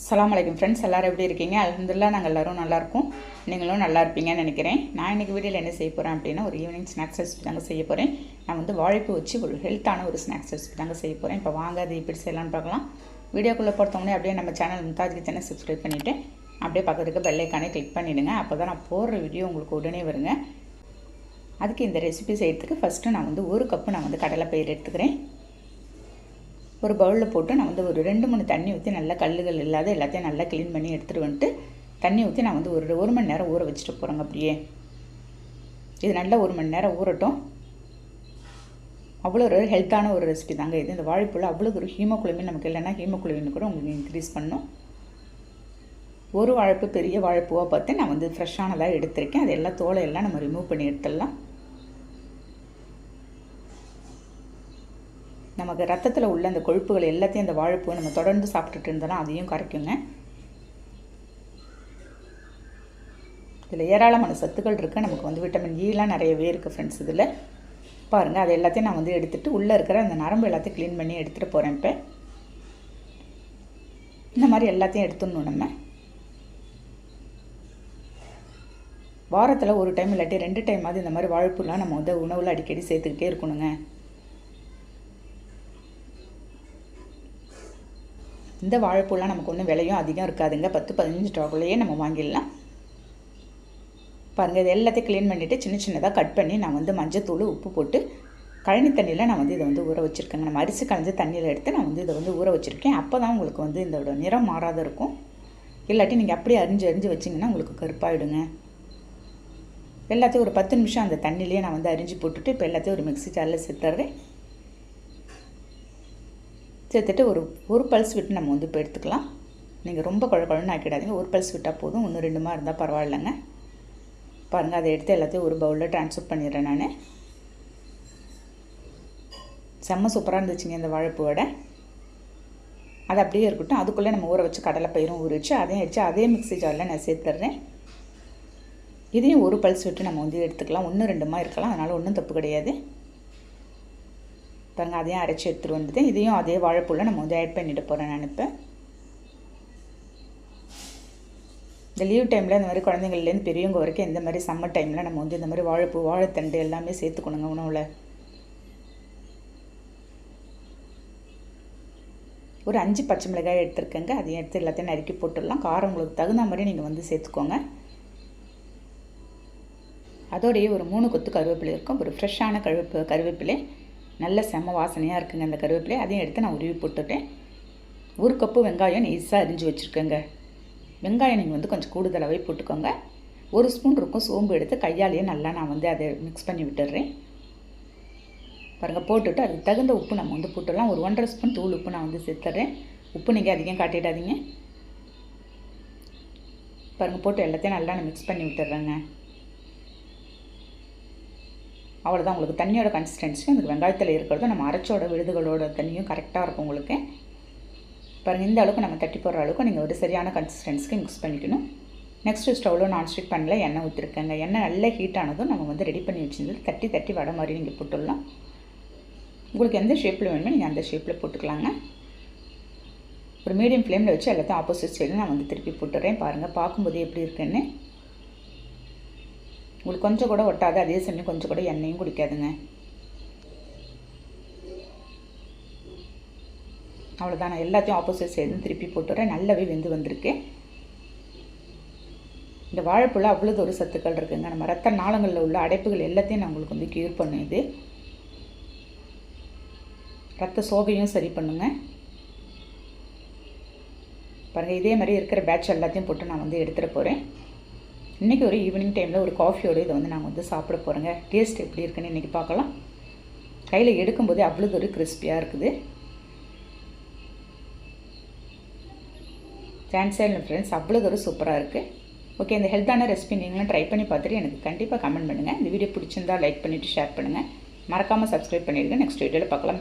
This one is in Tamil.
அஸ்ஸலாமு அலைக்கும் ஃப்ரெண்ட்ஸ், எல்லோரும் எப்படி இருக்கீங்க? அல்ஹம்துலில்லாஹ் நாங்கள் எல்லோரும் நல்லாயிருக்கோம். நீங்களும் நல்லா இருப்பீங்கன்னு நினைக்கிறேன். நான் இன்றைக்கி வீடியோவில் என்ன செய்ய போகிறேன் அப்படின்னா, ஒரு ஈவினிங் ஸ்நாக்ஸ் ரெசிபி தாங்க செய்ய போகிறேன். நான் வந்து வாழைப்பூ வச்சு ஒரு ஹெல்த்தான ஒரு ஸ்நாக்ஸ் ரெசிபி தாங்க செய்ய போகிறேன். இப்போ வாங்க அது எப்படி செய்யலான்னு பார்க்கலாம். வீடியோக்குள்ளே பொறுத்தவொடனே அப்படியே நம்ம சேனல் மும்தாஜ் கிச்சனை சப்ஸ்கிரைப் பண்ணிவிட்டு அப்படியே பக்கத்துக்கு பெல் ஐக்கானே கிளிக் பண்ணிவிடுங்க. அப்போ தான் நான் போடுற வீடியோ உங்களுக்கு உடனே வருங்க. அதுக்கு இந்த ரெசிபி செய்கிறதுக்கு ஃபஸ்ட்டு நான் வந்து ஒரு கப்பு நான் வந்து கடலைப்பயிறு எடுத்துக்கிறேன். ஒரு பவுலில் போட்டு நான் வந்து ஒரு 2-3 தண்ணி ஊற்றி நல்லா கல்லுகள் இல்லாத எல்லாத்தையும் நல்லா க்ளீன் பண்ணி எடுத்துகிட்டு வந்துட்டு தண்ணி ஊற்றி நான் வந்து ஒரு மணி நேரம் ஊற வச்சுட்டு போகிறேங்க. அப்படியே இது நல்லா 1 மணி நேரம் ஊறட்டும். அவ்வளோ ஒரு ஹெல்த்தான ஒரு ரெசிபி தாங்க இது. இந்த வாழைப்பூவில் அவ்வளோ ஒரு ஹீமோகுளோபின் நமக்கு இல்லைன்னா ஹீமோகுளோபின் கூட உங்களுக்கு இன்க்ரீஸ் பண்ணும். ஒரு வாழைப்பூ பெரிய வாழைப்பூவாக பார்த்து நான் வந்து ஃப்ரெஷ்ஷானதாக எடுத்திருக்கேன். அது எல்லாம் தோலை எல்லாம் நம்ம ரிமூவ் பண்ணி எடுத்துடலாம். நமக்கு ரத்தத்தில் உள்ள அந்த கொழுப்புகள் எல்லாத்தையும் அந்த வாழைப்பூ நம்ம தொடர்ந்து சாப்பிட்டுட்டு இருந்தோம்னா அதையும் கரைக்குங்க. இதில் ஏராளமான சத்துக்கள் இருக்குது. நமக்கு வந்து விட்டமின் ஈலாம் நிறையவே இருக்குது ஃப்ரெண்ட்ஸ். இதில் பாருங்கள், அது எல்லாத்தையும் நான் வந்து எடுத்துகிட்டு உள்ளே இருக்கிற அந்த நரம்பு எல்லாத்தையும் க்ளீன் பண்ணி எடுத்துகிட்டு போகிறேன். இப்போ இந்த மாதிரி எல்லாத்தையும் எடுத்துடணும். நம்ம வாரத்தில் ஒரு டைம் இல்லாட்டி 2 டைமாவது இந்த மாதிரி வாழைப்பூலாம் நம்ம வந்து உணவில் அடிக்கடி சேர்த்துக்கிட்டே இருக்கணுங்க. இந்த வாழைப்பூலாம் நமக்கு ஒன்றும் விலையும் அதிகம் இருக்காதுங்க. 10-15 ரூபாக்குள்ளேயே நம்ம வாங்கிடலாம். பாருங்கள், இது எல்லாத்தையும் க்ளீன் பண்ணிவிட்டு சின்னதாக கட் பண்ணி நான் வந்து மஞ்சத்தூள் உப்பு போட்டு கழனி தண்ணியில் நான் வந்து இதை வந்து ஊற வச்சுருக்கேங்க. நம்ம அரிசி களைஞ்ச தண்ணியில் எடுத்து நான் வந்து இதை வந்து ஊற வச்சுருக்கேன். அப்போ தான் உங்களுக்கு வந்து இதோட நிறம் மாறாத இருக்கும். இல்லாட்டி நீங்கள் அப்படியே அரிஞ்சு வச்சிங்கன்னா உங்களுக்கு கருப்பாயிடுங்க. எல்லாத்தையும் ஒரு 10 நிமிஷம் அந்த தண்ணியிலேயே நான் வந்து அரிஞ்சு போட்டுட்டு இப்போ எல்லாத்தையும் ஒரு மிக்ஸி ஜாரில் சேர்த்துறேன். சேர்த்துட்டு ஒரு பல்ஸ் விட்டு நம்ம வந்து இப்போ எடுத்துக்கலாம். நீங்கள் ரொம்ப குழன்னு ஆக்கிடாதீங்க. ஒரு பல்ஸ் விட்டால் போதும். 1-2 இருந்தால் பரவாயில்லைங்க. பாருங்கள், அதை எடுத்து எல்லாத்தையும் ஒரு பவுலில் ட்ரான்ஸ்ஃபர் பண்ணிடுறேன். நான் செம்ம சூப்பராக இருந்துச்சுங்க இந்த வாழைப்பூ வடை. அது அப்படியே இருக்கட்டும். அதுக்குள்ளே நம்ம ஊற வச்சு கடலைப்பயிரும் ஊறிச்சு அதையும் வச்சு அதே மிக்ஸி ஜாரில் நான் சேர்த்துட்றேன். இதையும் ஒரு பல்ஸ் விட்டு நம்ம வந்து எடுத்துக்கலாம். 1-2 இருக்கலாம், அதனால் ஒன்றும் தப்பு கிடையாது. பாருங்கள், அதையும் அரைச்சி எடுத்துகிட்டு வந்துட்டு இதையும் அதே வாழைப்பூவில் நம்ம வந்து ஆட் பண்ணிட்டு போகிறேன். நான் இப்போ இந்த லீவ் டைமில் இந்த மாதிரி குழந்தைங்கள்லேருந்து பெரியவங்க வரைக்கும் இந்த மாதிரி சம்மர் டைமில் நம்ம வந்து இந்த மாதிரி வாழைப்பூ வாழைத்தண்டு எல்லாமே சேர்த்துக்கணுங்க உணவில். ஒரு 5 பச்சை மிளகாய் எடுத்துருக்கேங்க. அதையும் எடுத்து எல்லாத்தையும் நறுக்கி போட்டுடலாம். காரம் உங்களுக்கு தகுந்த மாதிரி நீங்கள் வந்து சேர்த்துக்கோங்க. அதோடையே ஒரு 3 கொத்து கருவேப்பிலை இருக்கும். ஒரு ஃப்ரெஷ்ஷான கருவேப்பிலை நல்ல செம்ம வாசனையாக இருக்குங்க அந்த கருவேப்பிலை. அதையும் எடுத்து நான் உருவி போட்டுட்டேன். 1 கப்பு வெங்காயம் நைஸாக அரிஞ்சு வச்சுருக்கேங்க. வெங்காயம் நீங்கள் வந்து கொஞ்சம் கூடுதலாகவே போட்டுக்கோங்க. 1 ஸ்பூன் இருக்கும் சோம்பு எடுத்து கையாலேயே நல்லா நான் வந்து அதை மிக்ஸ் பண்ணி விட்டுடுறேன். பாருங்கள், போட்டுட்டு அதுக்கு தகுந்த உப்பு நம்ம வந்து போட்டுடலாம். ஒரு 1.5 ஸ்பூன் தூள் உப்பு நான் வந்து சேர்த்துட்றேன். உப்பு நீங்கள் அதிகம் காட்டிடாதீங்க. பாருங்கள், போட்டு எல்லாத்தையும் நல்லா நான் மிக்ஸ் பண்ணி விட்டுடுறேங்க. அவ்வளோதான். உங்களுக்கு தண்ணியோட கன்சிஸ்டன்சி உங்களுக்கு வெங்காயத்தில் இருக்கிறது நம்ம அரைச்சோட விழுதுகளோட தண்ணியும் கரெக்டாக இருக்கும் உங்களுக்கு. பாருங்கள், இந்த அளவுக்கு நம்ம தட்டி போடுற அளவுக்கு நீங்கள் ஒரு சரியான கன்சிஸ்டன்சிக்கு மிக்ஸ் பண்ணிக்கணும். நெக்ஸ்ட்டு ஸ்டவ்வில் நான்ஸ்டிக் பேனில் எண்ணெய் ஊற்றிருக்கேங்க. எண்ணெய் நல்லா ஹீட் ஆனதும் நம்ம வந்து ரெடி பண்ணி வச்சுருந்து தட்டி வடை மாதிரி நீங்கள் போட்டுடலாம். உங்களுக்கு எந்த ஷேப்பில் வேணுமோ நீங்கள் அந்த ஷேப்பில் போட்டுக்கலாங்க. ஒரு மீடியம் ஃப்ளேமில் வச்சு எல்லாத்தையும் ஆப்போசிட் சைடில் நான் வந்து திருப்பி போட்டுறேன். பாருங்கள், பார்க்கும்போது எப்படி இருக்குன்னு. உங்களுக்கு கொஞ்சம் கூட ஒட்டாது, அதே சமயம் கொஞ்சம் கூட எண்ணெயும் குடிக்காதுங்க. அவ்வளோதான். நான் எல்லாத்தையும் ஆப்போசிட் சைடும் திருப்பி போட்டுறேன். நல்லாவே வெந்து வந்திருக்கு. இந்த வாழைப்பூவில் அவ்வளோ ஒரு சத்துக்கள் இருக்குங்க. நம்ம ரத்த நாளங்களில் உள்ள அடைப்புகள் எல்லாத்தையும் நான் உங்களுக்கு வந்து க்யூர் பண்ணும். இது ரத்த சோகையும் சரி பண்ணுங்க. பாருங்கள், இதே மாதிரி இருக்கிற பேட்ச் எல்லாத்தையும் போட்டு நான் வந்து எடுத்துகிட்டு போகிறேன். இன்றைக்கி ஒரு ஈவினிங் டைமில் ஒரு காஃபியோடு இதை வந்து நாங்கள் வந்து சாப்பிட போகிறோங்க. டேஸ்ட் எப்படி இருக்குன்னு இன்றைக்கி பார்க்கலாம். கையில் எடுக்கும்போதே அவ்வளோ ஒரு கிறிஸ்பியாக இருக்குது. சான்ஸே இல்லை ஃப்ரெண்ட்ஸ், அவ்வளோ ஒரு சூப்பராக இருக்குது. ஓகே, இந்த ஹெல்த்தான ரெசிபி நீங்களும் ட்ரை பண்ணி பார்த்துட்டு எனக்கு கண்டிப்பாக கமெண்ட் பண்ணுங்கள். இந்த வீடியோ பிடிச்சிருந்தால் லைக் பண்ணிவிட்டு ஷேர் பண்ணுங்கள். மறக்காமல் சப்ஸ்கிரைப் பண்ணிடுங்க. நெக்ஸ்ட் வீடியோவில் பார்க்கலாம்.